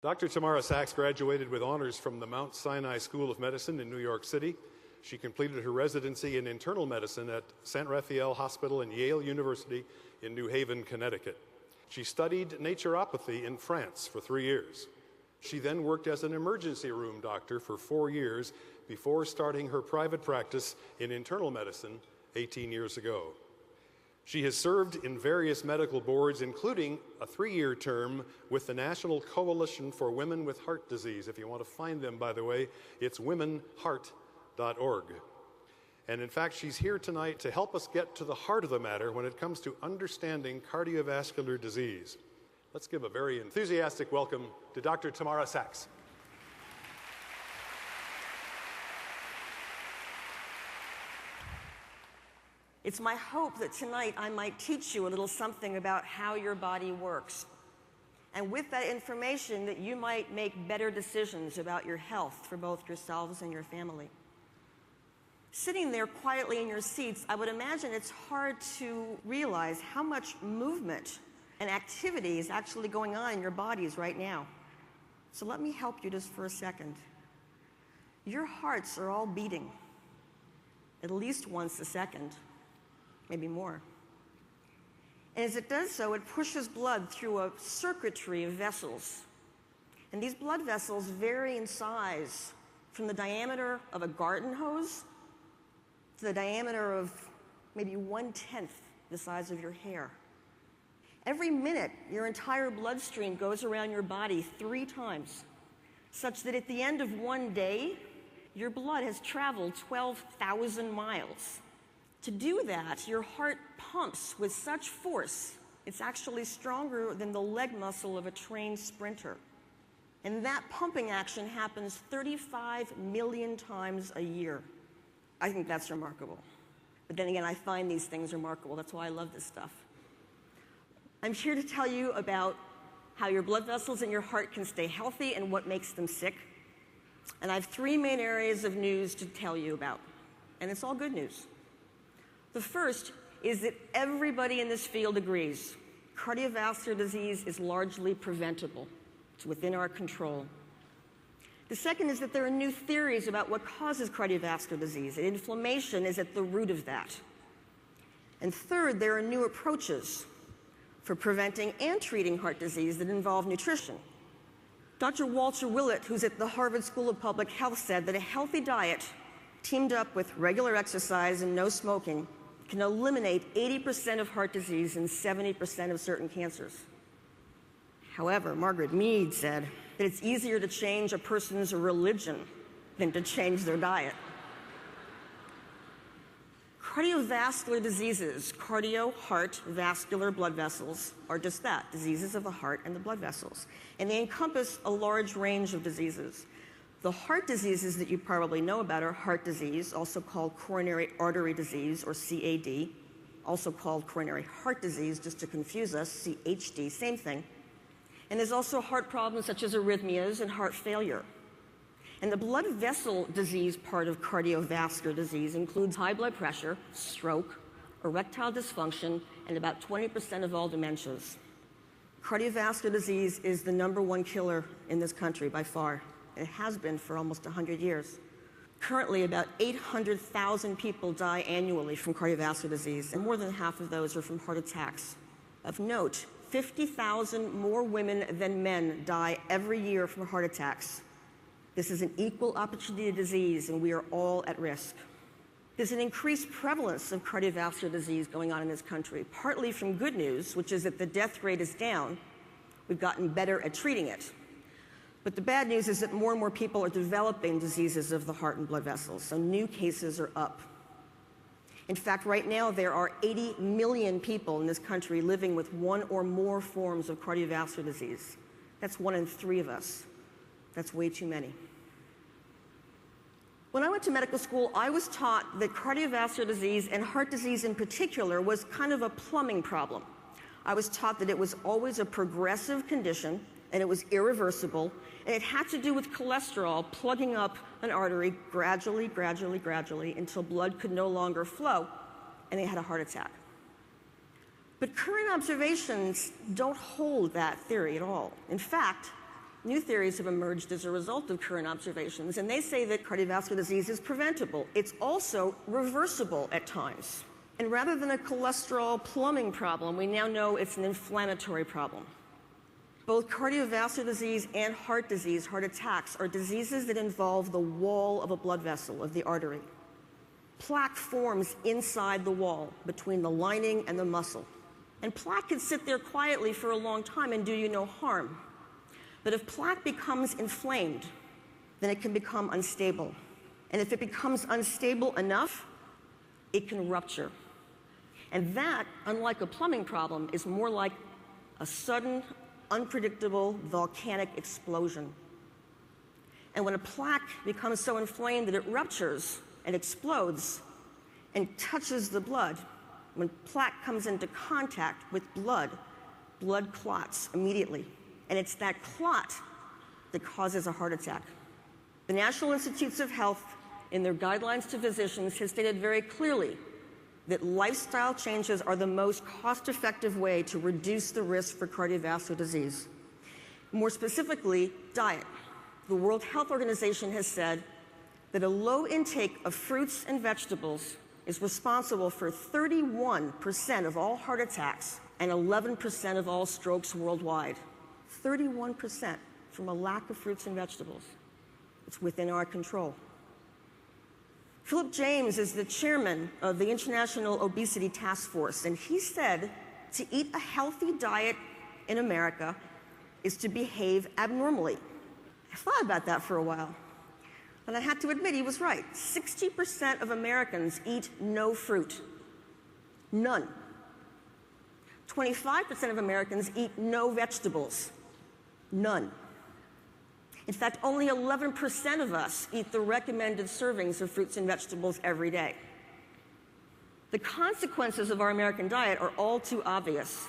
Dr. Tamara Sachs graduated with honors from the Mount Sinai School of Medicine in New York City. She completed her residency in internal medicine at St. Raphael Hospital and Yale University in New Haven, Connecticut. She studied naturopathy in France for 3 years. She then worked as an emergency room doctor for 4 years before starting her private practice in internal medicine 18 years ago. She has served in various medical boards, including a 3-year term with the National Coalition for Women with Heart Disease. If you want to find them, by the way, it's womenheart.org. And in fact, she's here tonight to help us get to the heart of the matter when it comes to understanding cardiovascular disease. Let's give a very enthusiastic welcome to Dr. Tamara Sachs. It's my hope that tonight I might teach you a little something about how your body works. And with that information, that you might make better decisions about your health for both yourselves and your family. Sitting there quietly in your seats, I would imagine it's hard to realize how much movement and activity is actually going on in your bodies right now. So let me help you just for a second. Your hearts are all beating at least once a second. Maybe more. And as it does so, it pushes blood through a circuitry of vessels. And these blood vessels vary in size from the diameter of a garden hose to the diameter of maybe 1/10 the size of your hair. Every minute, your entire bloodstream goes around your body 3 times, such that at the end of one day, your blood has traveled 12,000 miles. To do that, your heart pumps with such force, it's actually stronger than the leg muscle of a trained sprinter. And that pumping action happens 35 million times a year. I think that's remarkable. But then again, I find these things remarkable. That's why I love this stuff. I'm here to tell you about how your blood vessels in your heart can stay healthy and what makes them sick. And I have 3 main areas of news to tell you about. And it's all good news. The first is that everybody in this field agrees cardiovascular disease is largely preventable. It's within our control. The second is that there are new theories about what causes cardiovascular disease, and inflammation is at the root of that. And third, there are new approaches for preventing and treating heart disease that involve nutrition. Dr. Walter Willett, who's at the Harvard School of Public Health, said that a healthy diet teamed up with regular exercise and no smoking can eliminate 80% of heart disease and 70% of certain cancers. However, Margaret Mead said that it's easier to change a person's religion than to change their diet. Cardiovascular diseases, cardio, heart, vascular, blood vessels, are just that, diseases of the heart and the blood vessels. And they encompass a large range of diseases. The heart diseases that you probably know about are heart disease, also called coronary artery disease, or CAD, also called coronary heart disease, just to confuse us, CHD, same thing. And there's also heart problems such as arrhythmias and heart failure. And the blood vessel disease part of cardiovascular disease includes high blood pressure, stroke, erectile dysfunction, and about 20% of all dementias. Cardiovascular disease is the #1 killer in this country by far. It has been for almost 100 years. Currently, about 800,000 people die annually from cardiovascular disease, and more than half of those are from heart attacks. Of note, 50,000 more women than men die every year from heart attacks. This is an equal opportunity disease, and we are all at risk. There's an increased prevalence of cardiovascular disease going on in this country, partly from good news, which is that the death rate is down. We've gotten better at treating it. But the bad news is that more and more people are developing diseases of the heart and blood vessels, so new cases are up. In fact, right now there are 80 million people in this country living with one or more forms of cardiovascular disease. That's 1 in 3 of us. That's way too many. When I went to medical school, I was taught that cardiovascular disease, and heart disease in particular, was kind of a plumbing problem. I was taught that it was always a progressive condition, and it was irreversible, and it had to do with cholesterol plugging up an artery gradually until blood could no longer flow, and they had a heart attack. But current observations don't hold that theory at all. In fact, New theories have emerged as a result of current observations, and they say that cardiovascular disease is preventable. It's also reversible at times. And rather than a cholesterol plumbing problem, we now know it's an inflammatory problem. Both cardiovascular disease and heart disease, heart attacks, are diseases that involve the wall of a blood vessel, of the artery. Plaque forms inside the wall, between the lining and the muscle. And plaque can sit there quietly for a long time and do you no harm. But if plaque becomes inflamed, then it can become unstable. And if it becomes unstable enough, it can rupture. And that, unlike a plumbing problem, is more like a sudden, unpredictable volcanic explosion. And when a plaque becomes so inflamed that it ruptures and explodes and touches the blood, when plaque comes into contact with blood, blood clots immediately. And it's that clot that causes a heart attack. The National Institutes of Health, in their guidelines to physicians, has stated very clearly that lifestyle changes are the most cost-effective way to reduce the risk for cardiovascular disease. More specifically, diet. The World Health Organization has said that a low intake of fruits and vegetables is responsible for 31% of all heart attacks and 11% of all strokes worldwide. 31% from a lack of fruits and vegetables. It's within our control. Philip James is the chairman of the International Obesity Task Force, and he said to eat a healthy diet in America is to behave abnormally. I thought about that for a while, and I had to admit he was right. 60% of Americans eat no fruit. None. 25% of Americans eat no vegetables. None. In fact, only 11% of us eat the recommended servings of fruits and vegetables every day. The consequences of our American diet are all too obvious.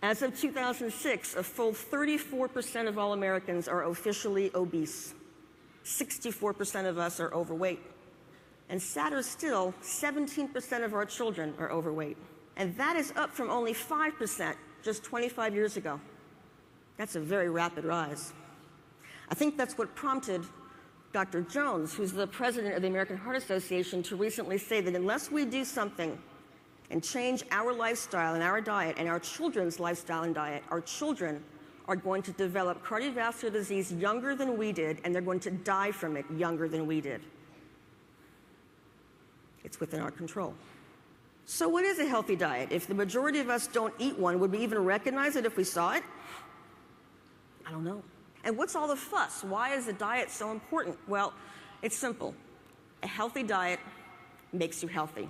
As of 2006, a full 34% of all Americans are officially obese. 64% of us are overweight. And sadder still, 17% of our children are overweight. And that is up from only 5% just 25 years ago. That's a very rapid rise. I think that's what prompted Dr. Jones, who's the president of the American Heart Association, to recently say that unless we do something and change our lifestyle and our diet and our children's lifestyle and diet, our children are going to develop cardiovascular disease younger than we did, and they're going to die from it younger than we did. It's within our control. So what is a healthy diet? If the majority of us don't eat one, would we even recognize it if we saw it? I don't know. And what's all the fuss? Why is the diet so important? Well, it's simple. A healthy diet makes you healthy.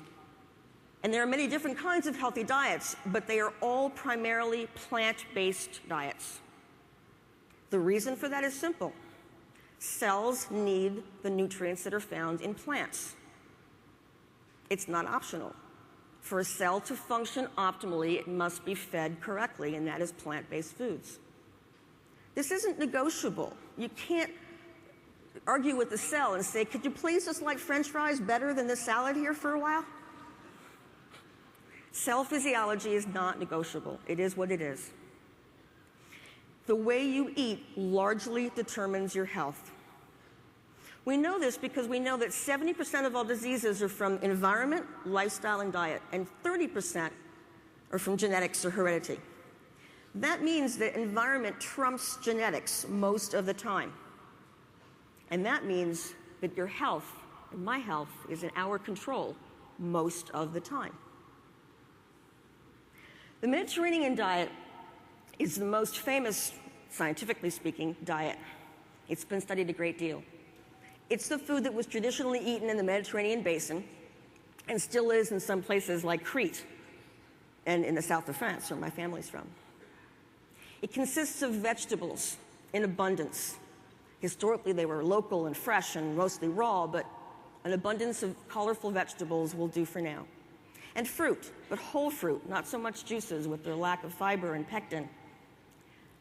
And there are many different kinds of healthy diets, but they are all primarily plant-based diets. The reason for that is simple. Cells need the nutrients that are found in plants. It's not optional. For a cell to function optimally, it must be fed correctly, and that is plant-based foods. This isn't negotiable. You can't argue with the cell and say, could you please just like French fries better than this salad here for a while? Cell physiology is not negotiable. It is what it is. The way you eat largely determines your health. We know this because we know that 70% of all diseases are from environment, lifestyle, and diet, and 30% are from genetics or heredity. That means that environment trumps genetics most of the time. And that means that your health and my health is in our control most of the time. The Mediterranean diet is the most famous, scientifically speaking, diet. It's been studied a great deal. It's the food that was traditionally eaten in the Mediterranean basin and still is in some places like Crete and in the south of France, where my family's from. It consists of vegetables in abundance. Historically, they were local and fresh and mostly raw, but an abundance of colorful vegetables will do for now. And fruit, but whole fruit, not so much juices with their lack of fiber and pectin.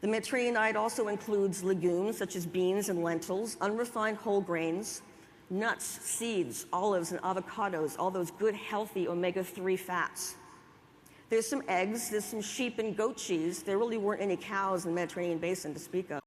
The Mediterranean diet also includes legumes such as beans and lentils, unrefined whole grains, nuts, seeds, olives, and avocados, all those good, healthy omega-3 fats. There's some eggs, there's some sheep and goat cheese. There really weren't any cows in the Mediterranean basin to speak of.